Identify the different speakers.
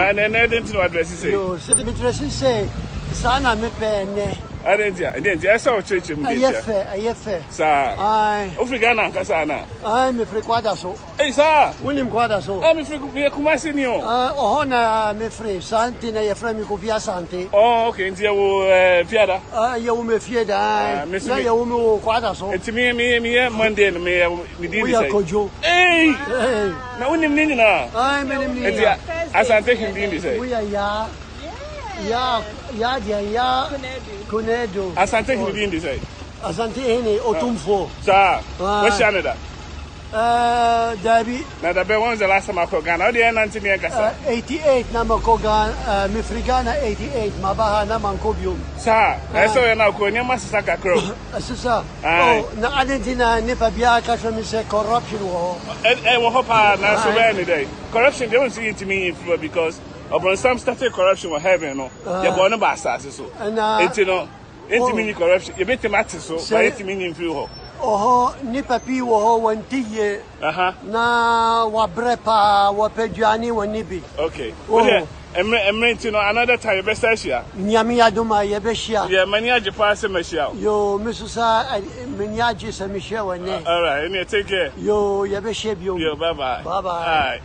Speaker 1: And then I didn't know address say.
Speaker 2: Yo, se me dresse say, sana me pene.
Speaker 1: I didn't saw church in
Speaker 2: Ayefe.
Speaker 1: Sir.
Speaker 2: Ai.
Speaker 1: Africana Casana.
Speaker 2: Ai, me frequada so.
Speaker 1: Hey, sir.
Speaker 2: William quadra so.
Speaker 1: I'm a Kumasinio.
Speaker 2: Ohona me free, Santi na yefra mi kufia Santi.
Speaker 1: Oh, okay, and you Fiada.
Speaker 2: You me fieda. Na you me quadra so.
Speaker 1: It's me, Monday, and me did
Speaker 2: we are kojo.
Speaker 1: Hey! Now, when you mean now,
Speaker 2: Ai, me
Speaker 1: as I'm taking the say.
Speaker 2: we are ya Kunedo.
Speaker 1: As I'm taking the say.
Speaker 2: Asante hene otumfo.
Speaker 1: Sir, what's Canada?
Speaker 2: Dabi.
Speaker 1: Now, the best one's the last time I could go. How do you answer me?
Speaker 2: 88 na makogan mifrigana 88 mabaha na mankobium.
Speaker 1: Sir, I saw you now going your master crow.
Speaker 2: Sisa. Oh, na Argentina ne pa bia ka so mi se corruption wo.
Speaker 1: I will hope na so any day. Corruption they won't see it to me influence because upon some started corruption will heaven no. You born no bastard so. It's no. It's mean corruption. You bet matter so. But it mean influence.
Speaker 2: Oho ni papi wo wantiye. Na wa brepa wa peduani wonibi.
Speaker 1: Okay. Well, I'm you know another time best share.
Speaker 2: Nyami aduma ye be share.
Speaker 1: Yeah, many aje pass me share.
Speaker 2: Yo misusa menyaje se me share wone.
Speaker 1: All right, take care.
Speaker 2: Yo ye be share bio.
Speaker 1: Yo, bye bye.
Speaker 2: Bye bye.